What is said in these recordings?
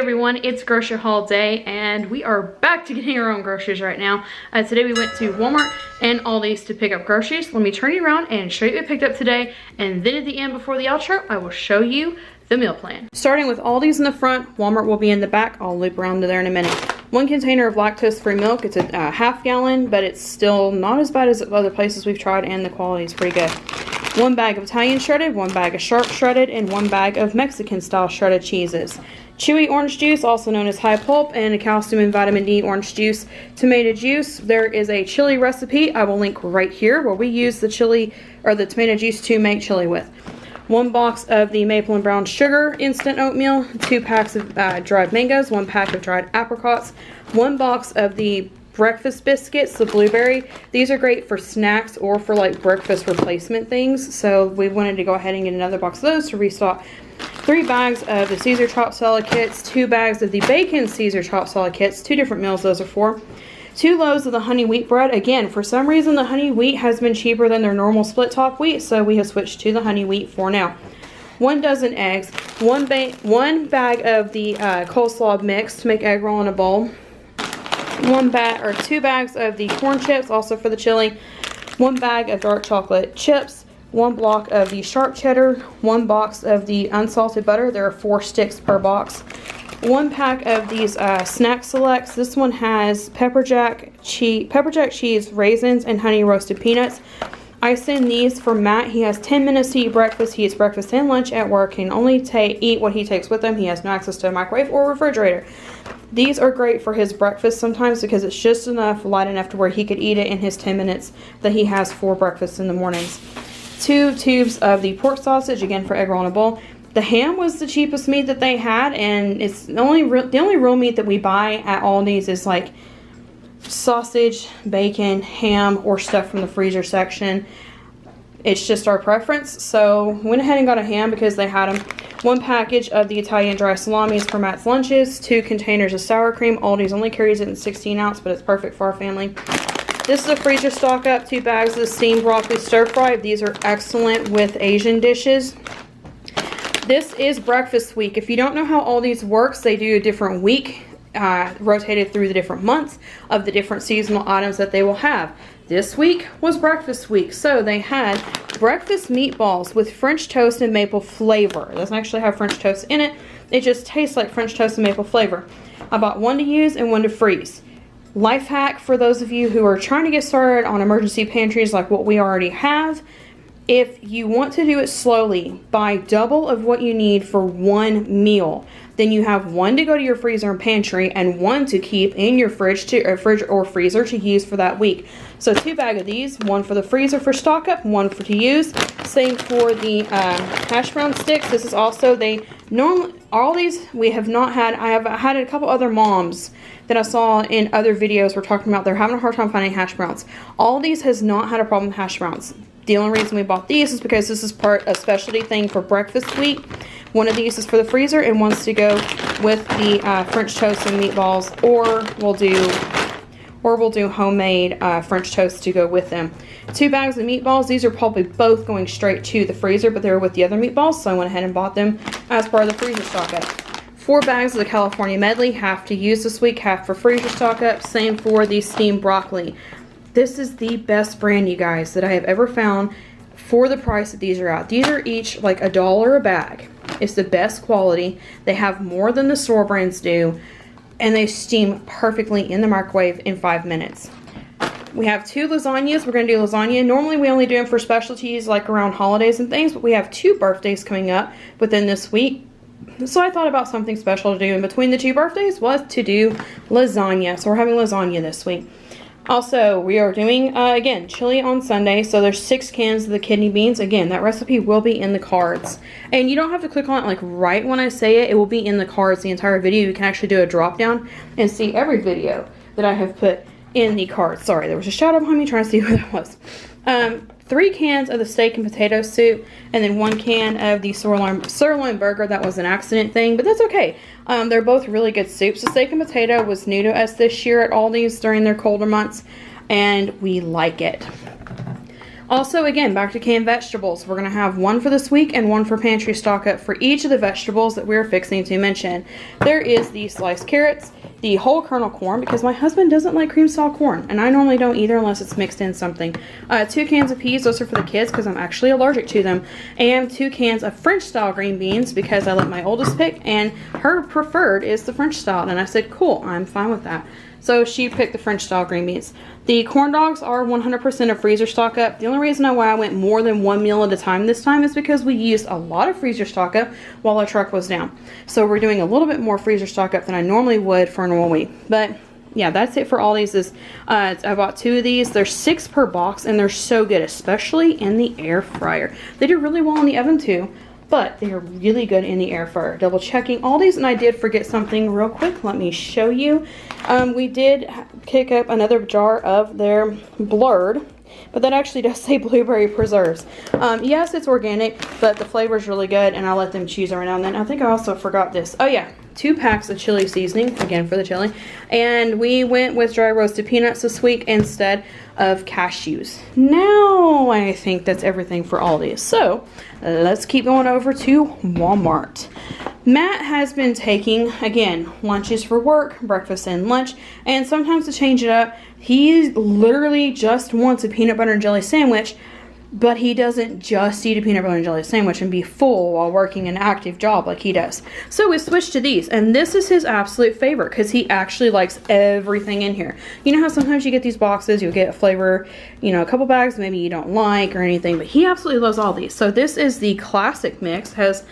everyone, it's grocery haul day and we are back to getting our own groceries right now. Today we went to Walmart and Aldi's to pick up groceries. Let me turn you around and show you what we picked up today, and then at the end before the outro I will show you the meal plan. Starting with Aldi's in the front, Walmart will be in the back. I'll loop around to there in a minute. One container of lactose-free milk. It's a half gallon, but it's still not as bad as other places we've tried, and the quality is pretty good. One bag of Italian shredded, one bag of sharp shredded, and one bag of Mexican style shredded cheeses. Chewy orange juice, also known as high pulp, and a calcium and vitamin D orange juice. Tomato juice. There is a chili recipe I will link right here where we use the chili or the tomato juice to make chili with. One box of the maple and brown sugar instant oatmeal, 2 packs of dried mangoes, 1 pack of dried apricots, 1 box of the breakfast biscuits, the blueberry. These are great for snacks or for like breakfast replacement things, so we wanted to go ahead and get another box of those to restock. 3 bags of the Caesar chopped salad kits, 2 bags of the bacon Caesar chopped salad kits, 2 different meals those are for. 2 loaves of the honey wheat bread. Again, for some reason the honey wheat has been cheaper than their normal split top wheat, so we have switched to the honey wheat for now. 1 dozen eggs, 1 bag of the coleslaw mix to make egg roll in a bowl. 2 bags of the corn chips, also for the chili. 1 bag of dark chocolate chips. 1 block of the sharp cheddar. 1 box of the unsalted butter. There are 4 sticks per box. 1 pack of these snack selects. This one has pepper jack cheese, raisins, and honey roasted peanuts. I send these for Matt. He has 10 minutes to eat breakfast. He eats breakfast and lunch at work. He can only eat what he takes with him. He has no access to a microwave or refrigerator. These are great for his breakfast sometimes because it's just light enough to where he could eat it in his 10 minutes that he has for breakfast in the mornings. 2 tubes of the pork sausage, again for egg roll in a bowl. The ham was the cheapest meat that they had, and it's the only real meat that we buy at Aldi's is like sausage, bacon, ham, or stuff from the freezer section. It's just our preference, so went ahead and got a ham because they had them. 1 package of the Italian dry salamis for Matt's lunches. 2 containers of sour cream. Aldi's only carries it in 16 ounce, but it's perfect for our family. This is a freezer stock up. 2 bags of steamed broccoli stir fry. These are excellent with Asian dishes. This is breakfast week. If you don't know how Aldi's works, they do a different week, rotated through the different months of the different seasonal items that they will have. This week was breakfast week, so they had breakfast meatballs with French toast and maple flavor. It doesn't actually have French toast in it. It just tastes like French toast and maple flavor. I bought 1 to use and 1 to freeze. Life hack for those of you who are trying to get started on emergency pantries like what we already have. If you want to do it slowly, buy double of what you need for 1 meal. Then you have 1 to go to your freezer and pantry and 1 to keep in your fridge or freezer to use for that week. So 2 bags of these, 1 for the freezer for stock up, 1 for to use. Same for the hash brown sticks. This is also all these we have not had. I have had a couple other moms that I saw in other videos were talking about they're having a hard time finding hash browns. Aldi's has not had a problem with hash browns. The only reason we bought these is because this is a specialty thing for breakfast week. 1 of these is for the freezer and 1's to go with the French toast and meatballs, or we'll do homemade French toast to go with them. 2 bags of meatballs. These are probably both going straight to the freezer, but they were with the other meatballs, so I went ahead and bought them as part of the freezer stock up. 4 bags of the California medley, half to use this week, half for freezer stock up. Same for the steamed broccoli. This is the best brand, you guys, that I have ever found for the price that these are at. These are each like $1 a bag. It's the best quality. They have more than the store brands do, and they steam perfectly in the microwave in 5 minutes. We have 2 lasagnas. We're going to do lasagna. Normally we only do them for specialties like around holidays and things, but we have 2 birthdays coming up within this week. So I thought about something special to do in between the 2 birthdays was to do lasagna. So we're having lasagna this week. Also, we are doing, again, chili on Sunday. So there's 6 cans of the kidney beans. Again, that recipe will be in the cards. And you don't have to click on it like right when I say it. It will be in the cards the entire video. You can actually do a drop down and see every video that I have put in the cards. Sorry, there was a shadow behind me trying to see who that was. 3 cans of the steak and potato soup, and then 1 can of the sirloin burger. That was an accident thing, but that's okay. They're both really good soups. The steak and potato was new to us this year at Aldi's during their colder months, and we like it. Also, again, back to canned vegetables. We're going to have one for this week and one for pantry stock up for each of the vegetables that we're fixing to mention. There is the sliced carrots, the whole kernel corn, because my husband doesn't like cream style corn, and I normally don't either unless it's mixed in something. 2 cans of peas, those are for the kids because I'm actually allergic to them, and 2 cans of French style green beans because I let my oldest pick, and her preferred is the French style, and I said, cool, I'm fine with that. So she picked the French style green beans. The corn dogs are 100% of freezer stock up. The only reason why I went more than 1 meal at a time this time is because we used a lot of freezer stock up while our truck was down. So we're doing a little bit more freezer stock up than I normally would for a normal week. But yeah, that's it for all these. I bought 2 of these. They're 6 per box and they're so good, especially in the air fryer. They do really well in the oven too, but they are really good in the air fryer. Double checking all these, and I did forget something real quick. Let me show you. We did pick up another jar of their blurred, but that actually does say blueberry preserves. Yes, it's organic, but the flavor is really good, and I'll let them choose every now and then. I think I also forgot this. Oh yeah, 2 packs of chili seasoning, again for the chili. And we went with dry roasted peanuts this week instead of cashews. Now I think that's everything for all these. So let's keep going over to Walmart. Matt has been taking, again, lunches for work, breakfast and lunch, and sometimes to change it up, he literally just wants a peanut butter and jelly sandwich, but he doesn't just eat a peanut butter and jelly sandwich and be full while working an active job like he does. So we switched to these, and this is his absolute favorite because he actually likes everything in here. You know how sometimes you get these boxes, you'll get a flavor, you know, a couple bags maybe you don't like or anything, but he absolutely loves all these. So this is the classic mix, has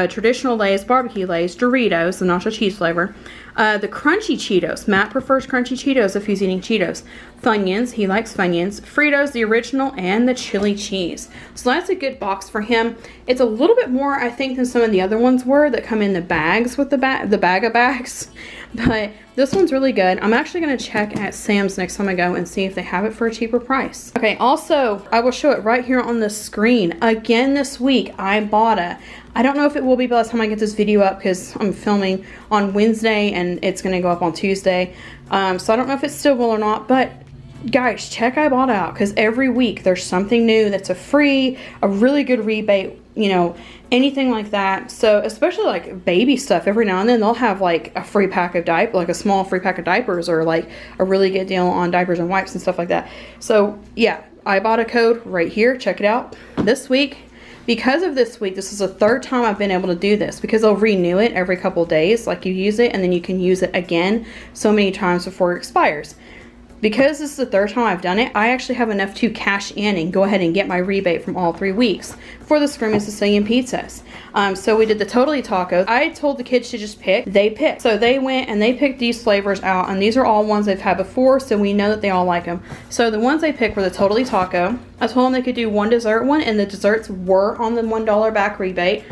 traditional Lay's, barbecue Lay's, Doritos, the nacho cheese flavor, the crunchy Cheetos. Matt prefers crunchy Cheetos if he's eating Cheetos. Funyuns, he likes Funyuns. Fritos, the original, and the chili cheese. So that's a good box for him. It's a little bit more, I think, than some of the other ones were that come in the bags with the bag of bags. But this one's really good. I'm actually going to check at Sam's next time I go and see if they have it for a cheaper price. Okay, also, I will show it right here on the screen. Again this week, IBOTTA. I don't know if it will be by the time I get this video up because I'm filming on Wednesday and it's going to go up on Tuesday. So I don't know if it still will or not, but guys, check IBOTTA out because every week there's something new that's a really good rebate, you know, anything like that. So especially like baby stuff, every now and then they'll have like a free pack of like a small free pack of diapers, or like a really good deal on diapers and wipes and stuff like that. So yeah, IBOTTA code right here, check it out. This week, because of this week, this is the 3rd time I've been able to do this because they'll renew it every couple of days. Like you use it and then you can use it again so many times before it expires. Because this is the 3rd time I've done it, I actually have enough to cash in and go ahead and get my rebate from all 3 weeks for the Screaming Sicilian pizzas. So we did the Totally Taco. I told the kids to just pick. They picked. So they went and they picked these flavors out, and these are all ones they've had before, so we know that they all like them. So the ones they picked were the Totally Taco. I told them they could do one dessert one, and the desserts were on the $1 back rebate.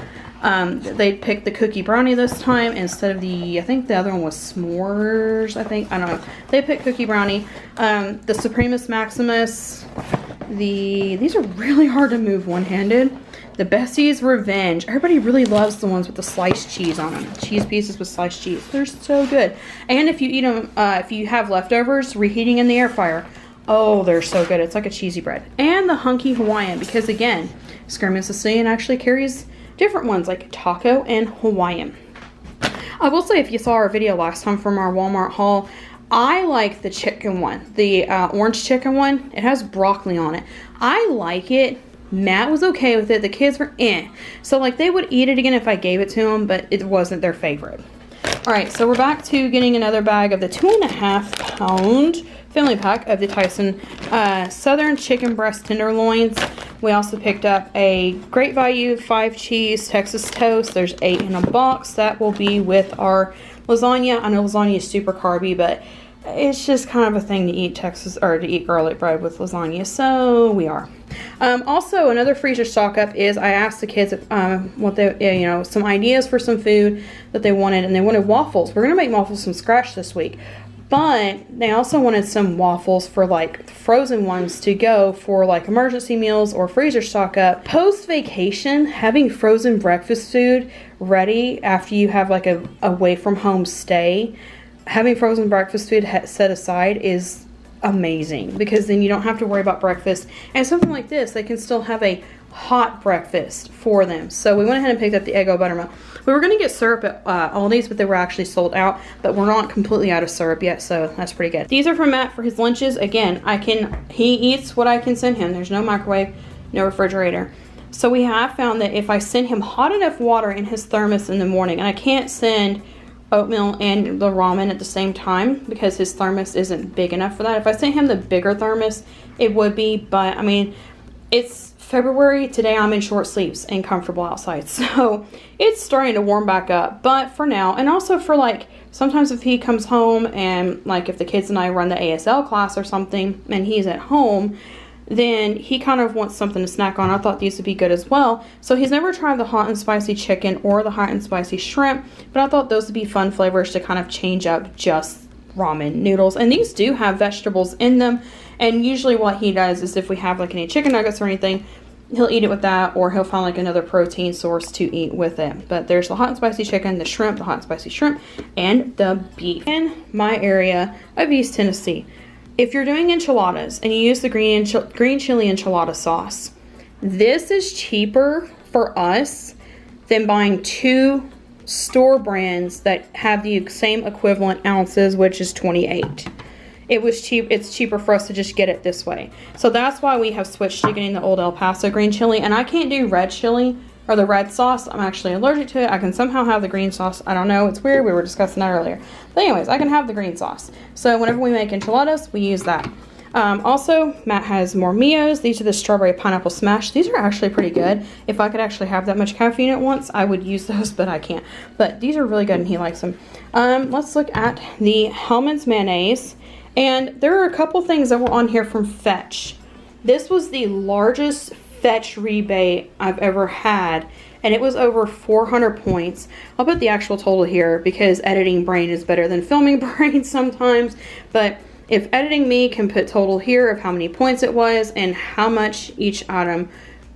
They picked the cookie brownie this time instead of I think the other one was s'mores, I don't know. They picked cookie brownie. The Supremus Maximus. These are really hard to move one-handed. The Bessie's Revenge. Everybody really loves the ones with the sliced cheese on them. Cheese pieces with sliced cheese. They're so good. And if you eat them, if you have leftovers, reheating in the air fryer. Oh, they're so good. It's like a cheesy bread. And the Hunky Hawaiian, because again, Screaming Sicilian actually carries different ones like taco and Hawaiian. I will say, if you saw our video last time from our Walmart haul, I like the chicken one, the orange chicken one. It has broccoli on it. I like it. Matt was okay with it. The kids were so like they would eat it again if I gave it to them, but it wasn't their favorite. All right, so we're back to getting another bag of the 2.5 pound family pack of the Tyson Southern Chicken Breast Tenderloins. We also picked up a Great Value 5 cheese Texas toast. There's 8 in a box. That will be with our lasagna. I know lasagna is super carby, but it's just kind of a thing to eat to eat garlic bread with lasagna, so we are. Also, another freezer stock up is I asked the kids what they, some ideas for some food that they wanted, and they wanted waffles. We're gonna make waffles from scratch this week, but they also wanted some waffles for like frozen ones to go for like emergency meals or freezer stock up. Post vacation, having frozen breakfast food ready after you have like a away from home stay. Having frozen breakfast food set aside is amazing, because then you don't have to worry about breakfast. And something like this, they can still have a hot breakfast for them. So we went ahead and picked up the Eggo Buttermilk. We were going to get syrup at Aldi's, but they were actually sold out. But we're not completely out of syrup yet, so that's pretty good. These are from Matt for his lunches. Again, he eats what I can send him. There's no microwave, no refrigerator. So we have found that if I send him hot enough water in his thermos in the morning, and I can't send oatmeal and the ramen at the same time because his thermos isn't big enough for that. If I sent him the bigger thermos, it would be, but I mean, it's February. Today I'm in short sleeves and comfortable outside, so it's starting to warm back up. But for now, and also for like sometimes if he comes home and like if the kids and I run the ASL class or something and he's at home, then he kind of wants something to snack on. I thought these would be good as well. So he's never tried the hot and spicy chicken or the hot and spicy shrimp, but I thought those would be fun flavors to kind of change up just ramen noodles. And these do have vegetables in them. And usually what he does is if we have like any chicken nuggets or anything, he'll eat it with that, or he'll find like another protein source to eat with it. But there's the hot and spicy chicken, the shrimp, the hot and spicy shrimp, and the beef. In my area of East Tennessee, if you're doing enchiladas and you use the green chili enchilada sauce, this is cheaper for us than buying 2 store brands that have the same equivalent ounces, which is 28. It was cheap. It's cheaper for us to just get it this way. So that's why we have switched to getting the Old El Paso green chili. And I can't do red chili or the red sauce. I'm actually allergic to it. I can somehow have the green sauce. I don't know. It's weird. We were discussing that earlier. But anyways, I can have the green sauce. So whenever we make enchiladas, we use that. Also, Matt has more Mios. These are the strawberry pineapple smash. These are actually pretty good. If I could actually have that much caffeine at once, I would use those, but I can't. But these are really good and he likes them. Let's look at the Hellmann's mayonnaise. And there are a couple things that were on here from Fetch. This was the largest Fetch rebate I've ever had, and it was over 400 points. I'll put the actual total here because editing brain is better than filming brain sometimes. But if editing me can put total here of how many points it was and how much each item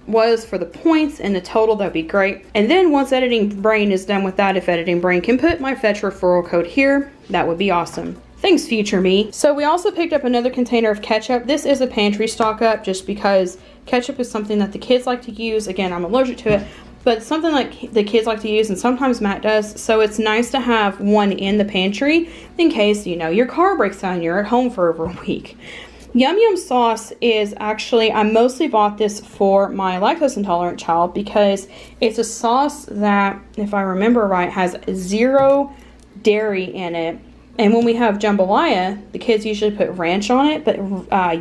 was for the points and the total, that'd be great. And then once editing brain is done with that, if editing brain can put my Fetch referral code here, that would be awesome. Thanks, future me. So we also picked up another container of ketchup. This is a pantry stock up just because ketchup is something that the kids like to use. Again, I'm allergic to it, but something like the kids like to use, and sometimes Matt does. So it's nice to have one in the pantry in case, you know, your car breaks down, you're at home for over a week. Yum Yum sauce is actually, I mostly bought this for my lactose intolerant child because it's a sauce that, if I remember right, has 0 dairy in it. And when we have jambalaya, the kids usually put ranch on it, but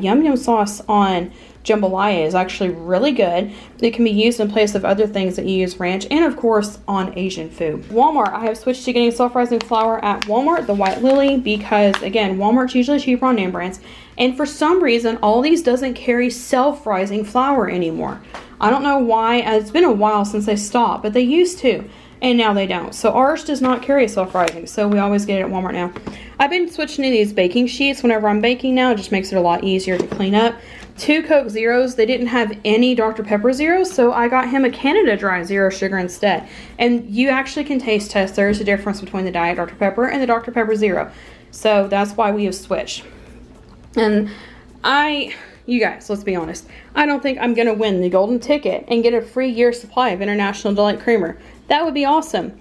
Yum Yum sauce on jambalaya is actually really good. It can be used in place of other things that you use ranch, and of course on Asian food. Walmart, I have switched to getting self-rising flour at Walmart, the White Lily, because again, Walmart's usually cheaper on name brands. And for some reason, Aldi's doesn't carry self-rising flour anymore. I don't know why. It's been a while since they stopped, but they used to. And now they don't. So ours does not carry self-rising, so we always get it at Walmart now. I've been switching to these baking sheets whenever I'm baking now. It just makes it a lot easier to clean up. 2 Coke Zeros. They didn't have any Dr. Pepper Zeros, so I got him a Canada Dry Zero Sugar instead. And you actually can taste test. There is a difference between the Diet Dr. Pepper and the Dr. Pepper Zero. So that's why we have switched. And you guys, let's be honest. I don't think I'm going to win the golden ticket and get a free year supply of International Delight Creamer. That would be awesome.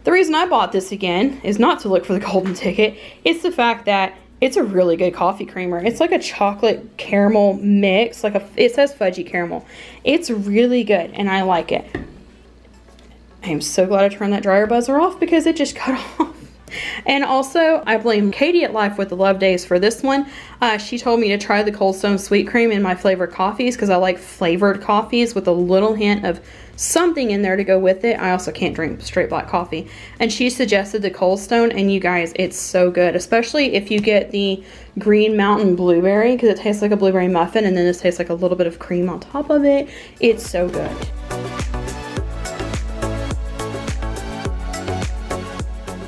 The reason I bought this again is not to look for the golden ticket. It's the fact that it's a really good coffee creamer. It's like a chocolate caramel mix. It says fudgy caramel. It's really good and I like it. I am so glad I turned that dryer buzzer off because it just cut off. And also, I blame Katie at Life with the Love Days for this one. She told me to try the Cold Stone Sweet Cream in my flavored coffees because I like flavored coffees with a little hint of something in there to go with it. I also can't drink straight black coffee. And she suggested the Cold Stone, and you guys, it's so good. Especially if you get the Green Mountain Blueberry because it tastes like a blueberry muffin, and then this tastes like a little bit of cream on top of it. It's so good.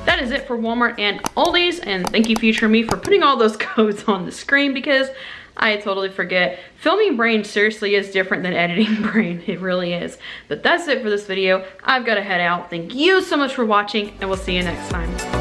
That is it for Walmart and Aldi's, and thank you future me for putting all those codes on the screen because I totally forget. Filming brain seriously is different than editing brain. It really is. But that's it for this video. I've got to head out. Thank you so much for watching, and we'll see you next time.